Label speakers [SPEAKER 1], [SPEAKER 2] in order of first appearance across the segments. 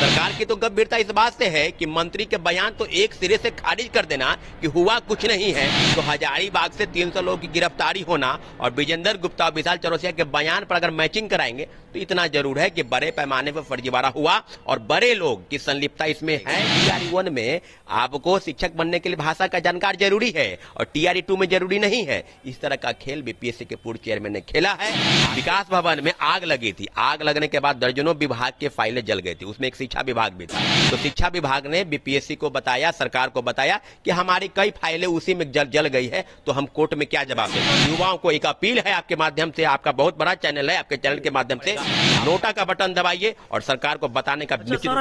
[SPEAKER 1] सरकार की तो गंभीरता इस बात से है कि मंत्री के बयान तो एक सिरे से खारिज कर देना कि हुआ कुछ नहीं है, तो हजारीबाग से 300 लोगों की गिरफ्तारी होना और विजेंद्र गुप्ता और विशाल चौरसिया के बयान पर अगर मैचिंग कराएंगे तो इतना जरूर है कि बड़े पैमाने पर फर्जीवाड़ा हुआ और बड़े लोग की संलिप्तता इसमें है। TRE-1 में आपको शिक्षक बनने के लिए भाषा का जानकार जरूरी है और TRE-2 में जरूरी नहीं है। इस तरह का खेल बीपीएससी के पूर्व चेयरमैन ने खेला है। विकास भवन में आग लगी थी, आग लगने के बाद दर्जनों विभाग के फाइलें जल गई थी, उसमें एक शिक्षा विभाग भी था। तो शिक्षा विभाग ने बीपीएससी को बताया, सरकार को बताया कि हमारी कई फाइलें उसी में जल गई है, तो हम कोर्ट में क्या जवाब दें। युवाओं को एक अपील है आपके माध्यम से, आपका बहुत बड़ा चैनल है, आपके चैनल के माध्यम से नोटा का बटन दबाइए और सरकार को बताने का
[SPEAKER 2] नमस्कार,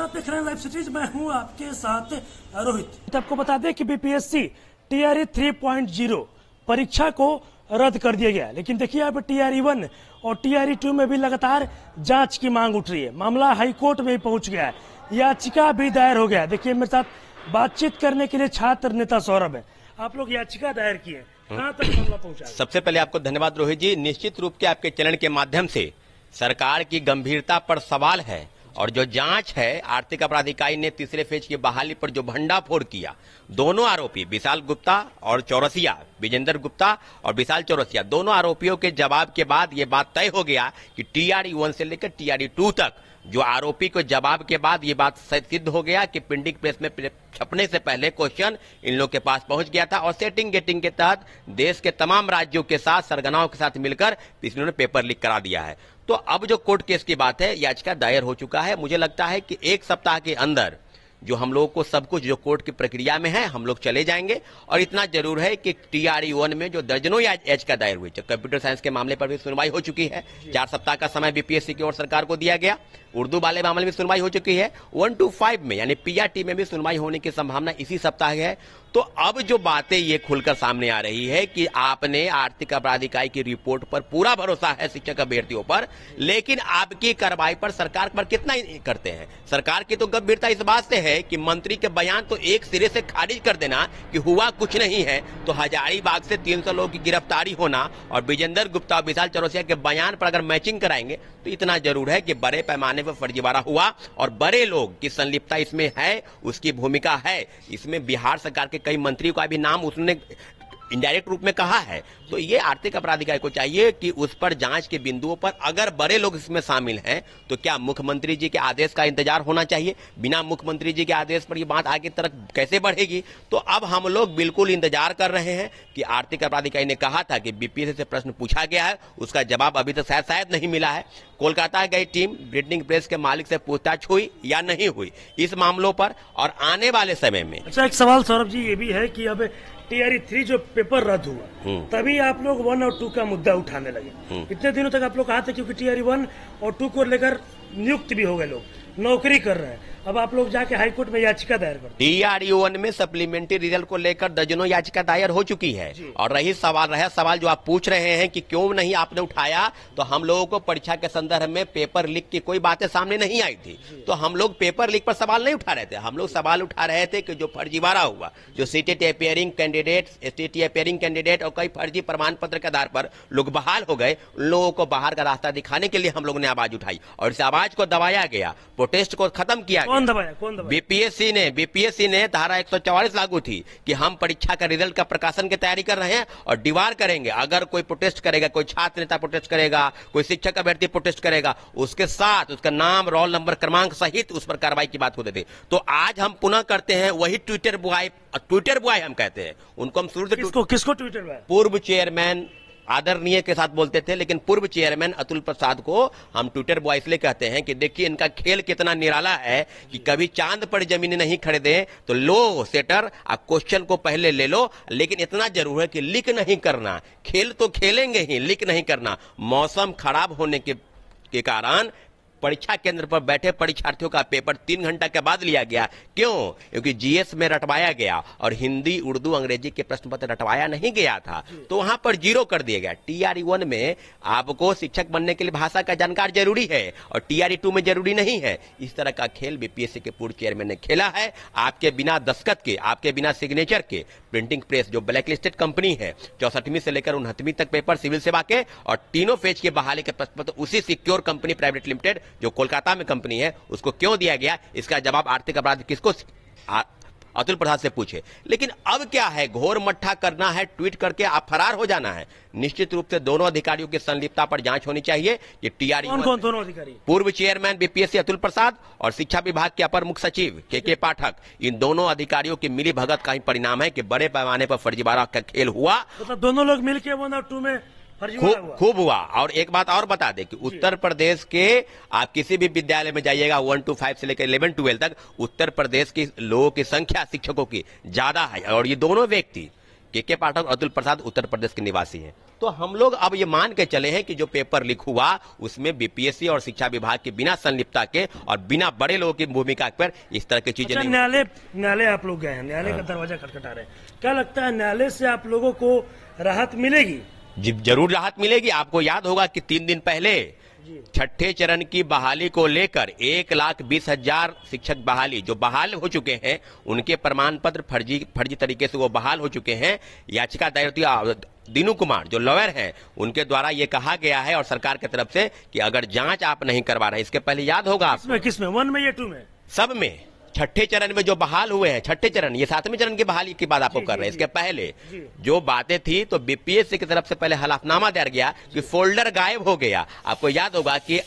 [SPEAKER 2] आप देख रहे हैं लाइव सिटीज, मैं हूं आपके साथ रोहित। आपको बता दें कि बीपीएससी TRE 3.0 परीक्षा को रद्द कर दिया गया, लेकिन देखिए अब TRE-1 और TRE-2 में भी लगातार जांच की मांग उठ रही है। मामला हाईकोर्ट में भी पहुंच गया है, याचिका भी दायर हो गया है। देखिए मेरे साथ बातचीत करने के लिए छात्र नेता सौरभ है। आप लोग याचिका दायर किए, कहां तक मामला पहुंचा?
[SPEAKER 1] सबसे पहले आपको धन्यवाद रोहित जी। निश्चित रूप से आपके चैनल के माध्यम से सरकार की गंभीरता पर सवाल है और जो जांच है, आर्थिक अपराध इकाई ने तीसरे फेज की बहाली पर जो भंडाफोड़ किया, दोनों आरोपी विशाल गुप्ता और चौरसिया, विजेंद्र गुप्ता और विशाल चौरसिया, दोनों आरोपियों के जवाब के बाद ये बात तय हो गया कि TRE-1 से लेकर TRE-2 तक जो आरोपी को जवाब के बाद ये बात सिद्ध हो गया कि प्रिंटिंग प्रेस में छपने से पहले क्वेश्चन इन लोग के पास पहुंच गया था और सेटिंग गेटिंग के तहत देश के तमाम राज्यों के साथ सरगनाओं के साथ मिलकर इन्होंने पेपर लीक करा दिया है। तो अब जो कोर्ट केस की बात है, याचिका दायर हो चुका है। मुझे लगता है कि एक सप्ताह के अंदर जो हम लोगों को सब कुछ जो कोर्ट की प्रक्रिया में है हम लोग चले जाएंगे। और इतना जरूर है कि TRE-1 में जो दर्जनों याचिका दायर हुई, कंप्यूटर साइंस के मामले पर भी सुनवाई हो चुकी है, 4 सप्ताह का समय बीपीएससी की ओर सरकार को दिया गया। उर्दू वाले मामले में सुनवाई हो चुकी है। 1 to 5 में यानी PRT में भी सुनवाई होने की संभावना इसी सप्ताह है। तो अब जो बातें ये खुलकर सामने आ रही है कि आपने आर्थिक अपराध इकाई की रिपोर्ट पर पूरा भरोसा है शिक्षक अभ्यर्थियों पर, लेकिन आपकी कार्रवाई पर सरकार पर कितना करते हैं। सरकार की तो गंभीरता इस बात से है कि मंत्री के बयान तो एक सिरे से खारिज कर देना कि हुआ कुछ नहीं है, तो हजारीबाग से 300 लोगों की गिरफ्तारी होना और विजेंद्र गुप्ता और विशाल चौरसिया के बयान पर अगर मैचिंग कराएंगे तो इतना जरूर है कि बड़े पैमाने पर फर्जीवाड़ा हुआ और बड़े लोग की संलिप्तता इसमें है, उसकी भूमिका है। इसमें बिहार सरकार के कई मंत्रियों का भी नाम उसने इनडायरेक्ट रूप में कहा है। तो ये आर्थिक अपराध इकाई को चाहिए कि उस पर जांच के बिंदुओं पर अगर बड़े लोग इसमें शामिल हैं तो क्या मुख्यमंत्री जी के आदेश का इंतजार होना चाहिए। बिना मुख्यमंत्री जी के आदेश पर ये बात आगे तक कैसे बढ़ेगी। तो अब हम लोग बिल्कुल इंतजार कर रहे हैं कि आर्थिक अपराध इकाई ने कहा था कि बीपीएससी से प्रश्न पूछा गया है, उसका जवाब अभी तक शायद नहीं मिला है। कोलकाता गई टीम प्रिंटिंग प्रेस के मालिक से पूछताछ हुई या नहीं हुई इस मामलों पर, और आने वाले समय में।
[SPEAKER 2] अच्छा, एक सवाल सौरभ जी ये भी है कि अब TRE-3 जो पेपर रद्द हुआ तभी आप लोग 1 और 2 का मुद्दा उठाने लगे। इतने दिनों तक आप लोग कहा था क्योंकि TRE-1 और 2 को लेकर नियुक्त भी हो गए, लोग नौकरी कर रहे हैं। अब आप लोग जाके हाईकोर्ट में याचिका दायर कर।
[SPEAKER 1] TRE-1 में सप्लीमेंट्री रिजल्ट को लेकर दर्जनों याचिका दायर हो चुकी है और रहा सवाल जो आप पूछ रहे हैं कि क्यों नहीं आपने उठाया, तो हम लोगों को परीक्षा के संदर्भ में पेपर लीक की कोई बातें सामने नहीं आई थी, तो हम लोग पेपर लीक पर सवाल नहीं उठा रहे थे। हम लोग सवाल उठा रहे थे कि जो फर्जीवाड़ा हुआ, जो CTET appearing candidate, STT appearing candidate और कई फर्जी प्रमाण पत्र के आधार पर लोग बहाल हो गए, उन लोगों को बाहर का रास्ता दिखाने के लिए हम लोगों ने आवाज उठाई और इस आवाज को दबाया गया, प्रोटेस्ट को खत्म किया गया।
[SPEAKER 2] कौन दबाया?
[SPEAKER 1] बीपीएससी ने धारा 144 लागू थी कि हम परीक्षा का रिजल्ट का प्रकाशन की तैयारी कर रहे हैं और दीवार करेंगे। अगर कोई प्रोटेस्ट करेगा, कोई छात्र नेता प्रोटेस्ट करेगा, कोई शिक्षक अभ्यर्थी प्रोटेस्ट करेगा, उसके साथ उसका नाम, रोल नंबर, क्रमांक सहित उस पर कार्रवाई की बात होती थी। तो आज हम पुनः करते हैं वही ट्विटर बॉय हम कहते हैं उनको। हम शुरू से
[SPEAKER 2] किसको ट्विटर बॉय?
[SPEAKER 1] पूर्व चेयरमैन आदरणीय के साथ बोलते थे, लेकिन पूर्व चेयरमैन अतुल प्रसाद को हम ट्विटर बॉय इसलिए कहते हैं कि देखिए इनका खेल कितना निराला है कि कभी चांद पर जमीन नहीं खरीदे तो लो सेटर, आप क्वेश्चन को पहले ले लो, लेकिन इतना जरूर है कि लीक नहीं करना। खेल तो खेलेंगे ही, लीक नहीं करना। मौसम खराब होने के कारण परीक्षा केंद्र पर बैठे परीक्षार्थियों का पेपर 3 घंटा के बाद लिया गया। क्यों? क्योंकि जीएस में रटवाया गया और हिंदी, उर्दू, अंग्रेजी के प्रश्न पत्र रटवाया नहीं गया था, तो वहां पर 0 कर दिया गया। TRE-1 में आपको शिक्षक बनने के लिए भाषा का जानकार जरूरी है और TRE-2 में जरूरी नहीं है। इस तरह का खेल बीपीएससी के पूर्व चेयरमैन ने खेला है। आपके बिना दस्तखत के, आपके बिना सिग्नेचर के प्रिंटिंग प्रेस जो ब्लैक लिस्टेड कंपनी है, 64वीं से लेकर 29वीं तक पेपर सिविल सेवा के और तीनों फेज के बहाली के प्रश्न पत्र उसी सिक्योर कंपनी प्राइवेट लिमिटेड जो कोलकाता में कंपनी है उसको क्यों दिया गया, इसका जवाब आर्थिक अपराध किसको अतुल प्रसाद से पूछे। लेकिन अब क्या है, घोर मट्ठा करना है, ट्वीट करके आप फरार हो जाना है। निश्चित रूप से दोनों अधिकारियों की संलिप्तता पर जांच होनी चाहिए। ये टीआरई
[SPEAKER 2] कौन दोनों अधिकारी?
[SPEAKER 1] पूर्व चेयरमैन बीपीएससी अतुल प्रसाद और शिक्षा विभाग के अपर मुख्य सचिव के पाठक, इन दोनों अधिकारियों की मिली भगत का ही परिणाम है कि बड़े पैमाने पर फर्जीवाड़ा का खेल हुआ।
[SPEAKER 2] मतलब दोनों लोग मिलकर 1 और 2 में
[SPEAKER 1] खूब हुआ। और एक बात और बता दें कि उत्तर प्रदेश के आप किसी भी विद्यालय में जाइएगा 1 to 5 से लेकर 11 12 तक, उत्तर प्रदेश के लोगों की संख्या शिक्षकों की ज्यादा है। और ये दोनों व्यक्ति के पाठक और अतुल प्रसाद उत्तर प्रदेश के निवासी हैं। तो हम लोग अब ये मान के चले हैं कि जो पेपर लीक हुआ उसमें बीपीएससी और शिक्षा विभाग के बिना संलिप्तता के और बिना बड़े लोगों की भूमिका पर इस तरह की चीजें नहीं।
[SPEAKER 2] न्यायालय आप लोग गए हैं, न्यायालय का दरवाजा खटखटा रहे हैं, क्या लगता है न्यायालय से आप लोगों को राहत मिलेगी?
[SPEAKER 1] जरूर राहत मिलेगी। आपको याद होगा कि 3 दिन पहले छठे चरण की बहाली को लेकर 1,20,000 शिक्षक बहाली जो बहाल हो चुके हैं, उनके प्रमाण पत्र फर्जी तरीके से वो बहाल हो चुके हैं। याचिका दायर हुई दीनू कुमार जो लॉयर हैं, उनके द्वारा ये कहा गया है और सरकार की तरफ से कि अगर जांच आप नहीं करवा रहे, इसके पहले याद होगा
[SPEAKER 2] किसमें 1 में या 2 में?
[SPEAKER 1] सब में। छठे चरण में जो बहाल हुए हैं, छठे चरण, ये 7वें चरण की बहाली की बात आपको कर रहे हैं। इसके पहले जो बातें थी तो बीपीएससी की तरफ से पहले हलफनामा दिया गया कि फोल्डर गायब हो गया। आपको याद होगा कि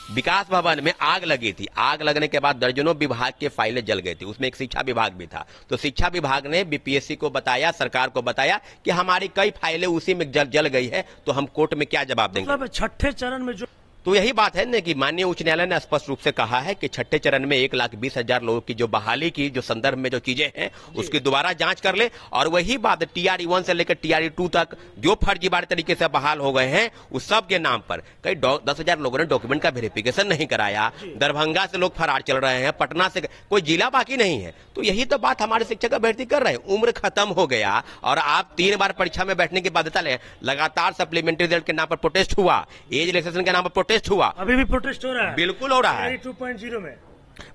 [SPEAKER 1] विकास भवन में आग लगी थी। आग लगने के बाद दर्जनों विभाग के फाइलें जल गई थी, उसमें एक शिक्षा विभाग भी था। तो शिक्षा विभाग ने बीपीएससी को बताया, सरकार को बताया कि हमारी कई फाइलें उसी में जल गई है, तो हम कोर्ट में क्या जवाब देंगे।
[SPEAKER 2] मतलब छठे चरण में जो
[SPEAKER 1] तो यही बात है ना कि माननीय उच्च न्यायालय ने स्पष्ट रूप से कहा है कि छठे चरण में 1,20,000 लोगों की जो बहाली की जो संदर्भ में जो चीजें हैं उसकी दोबारा जांच कर ले। और वही बात टीआरई 1 से लेकर टीआरई 2 तक जो फर्जीवाड़े तरीके से बहाल हो गए हैं उस सब के नाम पर कई 10,000 लोगों ने डॉक्यूमेंट का वेरिफिकेशन नहीं कराया। दरभंगा से लोग फरार चल रहे हैं, पटना से कोई जिला बाकी नहीं है। तो यही तो बात हमारे शिक्षक अभ्यर्थी कर रहे हैं। उम्र खत्म हो गया और आप 3 बार परीक्षा में बैठने की बाध्यता ले, लगातार सप्लीमेंट्री रिजल्ट के नाम पर प्रोटेस्ट हुआ, एज रिलैक्सेशन के नाम पर प्रोटेस्ट हुआ।
[SPEAKER 2] अभी भी प्रोटेस्ट हो रहा है?
[SPEAKER 1] बिल्कुल हो रहा है,
[SPEAKER 2] 2.0 में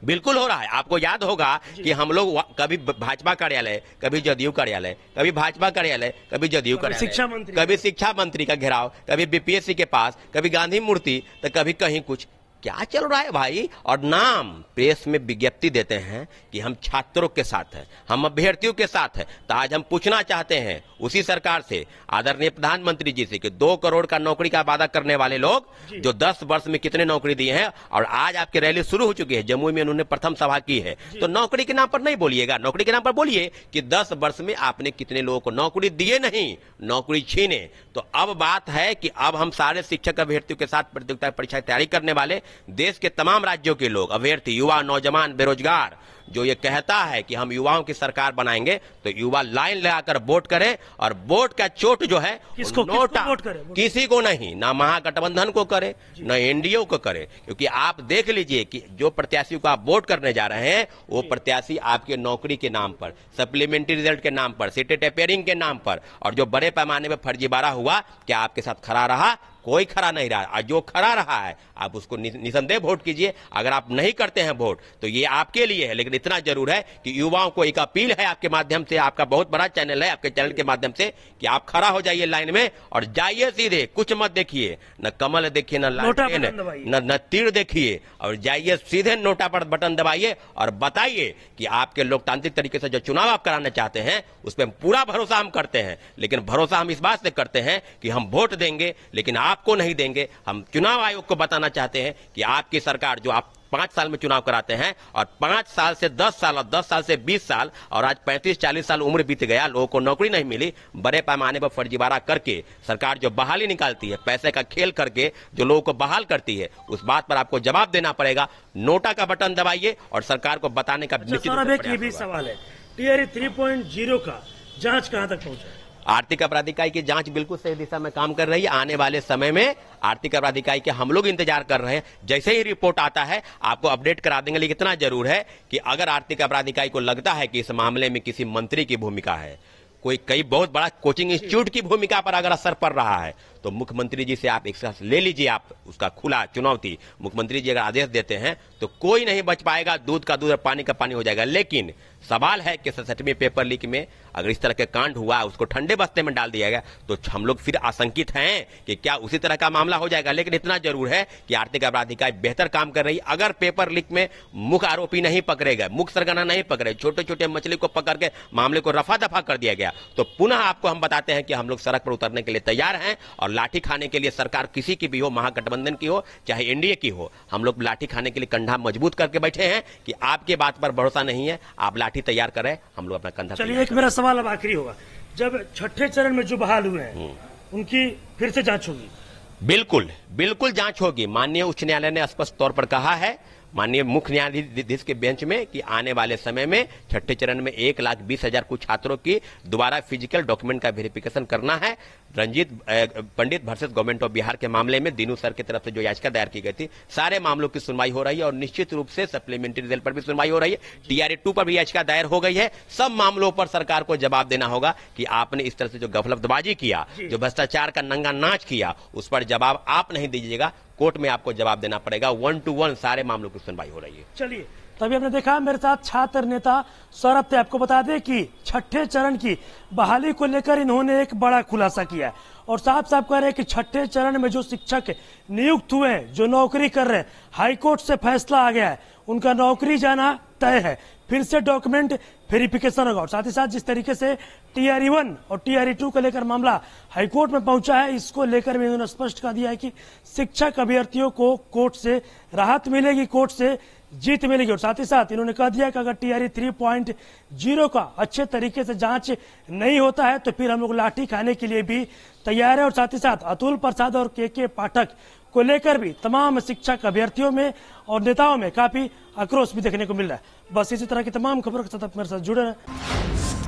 [SPEAKER 1] बिल्कुल हो रहा है। आपको याद होगा कि हम लोग कभी भाजपा कार्यालय, कभी जदयू कार्यालय, कभी भाजपा कार्यालय, कभी जदयू कार्यालय, कभी शिक्षा मंत्री का घेराव, कभी बीपीएससी के पास, कभी गांधी मूर्ति, तो कभी कहीं कुछ। क्या चल रहा है भाई? और नाम प्रेस में विज्ञप्ति देते हैं कि हम छात्रों के साथ हैं, हम अभ्यर्थियों के साथ हैं। तो आज हम पूछना चाहते हैं उसी सरकार से, आदरणीय प्रधानमंत्री जी से, कि 2 करोड़ का नौकरी का वादा करने वाले लोग जो 10 वर्ष में कितने नौकरी दिए हैं। और आज आपकी रैली शुरू हो चुकी है, जम्मू में उन्होंने प्रथम सभा की है। तो नौकरी के नाम पर नहीं बोलिएगा, नौकरी के नाम पर बोलिए कि 10 वर्ष में आपने कितने लोगों को नौकरी दिए, नहीं नौकरी छीने। तो अब बात है कि अब हम सारे शिक्षक अभ्यर्थियों के साथ प्रतियोगिता परीक्षा तैयारी करने वाले देश के तमाम राज्यों के लोग, अभ्यर्थी, युवा, नौजवान, बेरोजगार, जो ये कहता है कि हम युवाओं की सरकार बनाएंगे, तो युवा लाइन लगाकर वोट करें। और वोट का चोट जो है
[SPEAKER 2] किसको वोट करे?
[SPEAKER 1] किसी को नहीं, ना महागठबंधन को करे, ना एनडीए को करे। क्योंकि आप देख लीजिए कि जो प्रत्याशी को आप वोट करने जा रहे हैं वो प्रत्याशी आपके नौकरी के नाम पर, सप्लीमेंट्री रिजल्ट के नाम पर, सीटें टेपरिंग के नाम पर, और जो बड़े पैमाने पर फर्जीवाड़ा हुआ, क्या आपके साथ खड़ा रहा? कोई खड़ा नहीं रहा। और जो खड़ा रहा है आप उसको निसंदेह वोट कीजिए। अगर आप नहीं करते हैं वोट तो ये आपके लिए है, लेकिन इतना जरूर है कि युवाओं को एक अपील है आपके माध्यम से, आपका बहुत बड़ा चैनल है, आपके चैनल के माध्यम से, कि आप खड़ा हो जाइए लाइन में और जाइए सीधे, कुछ मत देखिए, न कमल देखिए, न लालटेन, न तीर देखिए, और जाइए सीधे नोटा पर बटन दबाइए और बताइए कि आपके लोकतांत्रिक तरीके से जो चुनाव आप कराना चाहते हैं उस पर पूरा भरोसा हम करते हैं। लेकिन भरोसा हम इस बात से करते हैं कि हम वोट देंगे, लेकिन आपको नहीं देंगे। हम चुनाव आयोग को बताना चाहते हैं कि आपकी सरकार जो आप 5 साल में चुनाव कराते हैं, और 5 साल से 10 साल और 10 साल से 20 साल और आज 35-40 साल उम्र बीत गया, लोगों को नौकरी नहीं मिली, बड़े पैमाने पर फर्जीवाड़ा करके सरकार जो बहाली निकालती है, पैसे का खेल करके जो लोगों को बहाल करती है, उस बात पर आपको जवाब देना पड़ेगा। नोटा का बटन दबाइए और सरकार को बताने का
[SPEAKER 2] ये भी सवाल है, टीआरई 3.0 का जांच कहां तक पहुंचा?
[SPEAKER 1] आर्थिक अपराध इकाई की जांच बिल्कुल सही दिशा में काम कर रही है। आने वाले समय में आर्थिक अपराध इकाई के हम लोग इंतजार कर रहे हैं, जैसे ही रिपोर्ट आता है आपको अपडेट करा देंगे। लेकिन इतना जरूर है कि अगर आर्थिक अपराध इकाई को लगता है कि इस मामले में किसी मंत्री की भूमिका है, कई बहुत बड़ा कोचिंग इंस्टीट्यूट की भूमिका पर अगर असर पड़ रहा है, तो मुख्यमंत्री जी से आप एक साथ ले लीजिए, आप उसका खुला चुनौती। मुख्यमंत्री जी अगर आदेश देते हैं तो कोई नहीं बच पाएगा, दूध का दूध और पानी का पानी हो जाएगा। लेकिन सवाल है कि 67वें पेपर लीक में अगर इस तरह के कांड हुआ, उसको ठंडे बस्ते में डाल दिया गया, तो हम लोग फिर आशंकित हैं कि क्या उसी तरह का मामला हो जाएगा। लेकिन इतना जरूर है कि आर्थिक अपराध इकाई बेहतर काम कर रही है। अगर पेपर लीक में मुख्य आरोपी नहीं पकड़े गए, मुख्य सरगना नहीं पकड़े, छोटे छोटे मछली को पकड़ के मामले को रफा दफा कर दिया गया, तो पुनः आपको हम बताते हैं कि हम लोग सड़क पर उतरने के लिए तैयार हैं और लाठी खाने के लिए सरकार किसी की भी हो, महागठबंधन की हो चाहे एनडीए की हो, हम लोग लाठी खाने के लिए कंधा मजबूत करके बैठे हैं कि आपके बात पर भरोसा नहीं है, आप लाठी तैयार करें, हम लोग अपना कंधा।
[SPEAKER 2] चलिए, एक मेरा सवाल अब आखिरी होगा, जब छठे चरण में जो बहाल हुए हैं उनकी फिर से जांच होगी?
[SPEAKER 1] बिल्कुल बिल्कुल जांच होगी। माननीय उच्च न्यायालय ने स्पष्ट तौर पर कहा है, माननीय मुख्य न्यायाधीश के बेंच में, कि आने वाले समय में छठे चरण में 1,20,000 कुछ छात्रों की दोबारा फिजिकल डॉक्यूमेंट का वेरिफिकेशन करना है। रंजीत पंडित वर्सेस गवर्नमेंट ऑफ बिहार के मामले में दीनू सर की तरफ से जो याचिका दायर की गई थी, सारे मामलों की सुनवाई हो रही है और निश्चित रूप से सप्लीमेंट्री रिजल्ट पर भी सुनवाई हो रही है। TRA-2 पर भी याचिका दायर हो गई है। सब मामलों पर सरकार को जवाब देना होगा कि आपने इस तरह से जो गफलतबाजी किया, जो भ्रष्टाचार का नंगा नाच किया, उस पर जवाब आप नहीं दीजिएगा, कोर्ट में आपको जवाब देना पड़ेगा। 1 to 1 सारे मामलों की सुनवाई हो रही है।
[SPEAKER 2] चलिए, तभी आपने देखा मेरे साथ छात्र नेता सौरभ थे। आपको बता दें कि छठे चरण की बहाली को लेकर इन्होंने एक बड़ा खुलासा किया है और साफ साफ कह रहे हैं कि छठे चरण में जो शिक्षक नियुक्त हुए हैं, जो नौकरी कर रहे हैं, हाईकोर्ट से फैसला आ गया है, उनका नौकरी जाना तय है। फिर से डॉक्यूमेंट वेरिफिकेशन होगा और साथ ही साथ जिस तरीके से TRE-1 और TRE-2 को लेकर मामला हाईकोर्ट में पहुंचा है, इसको लेकर भी उन्होंने स्पष्ट कर दिया है कि शिक्षक अभ्यर्थियों को कोर्ट से राहत मिलेगी, कोर्ट से जीत मिलेगी। और साथ ही साथ इन्होंने कह दिया कि अगर TRE 3.0 का अच्छे तरीके से जांच नहीं होता है तो फिर हम लोग लाठी खाने के लिए भी तैयार है। और साथ ही साथ अतुल प्रसाद और के पाठक को लेकर भी तमाम शिक्षक अभ्यर्थियों में और नेताओं में काफी आक्रोश भी देखने को मिल रहा है। बस इसी तरह की तमाम खबरों के साथ मेरे साथ जुड़े रहें।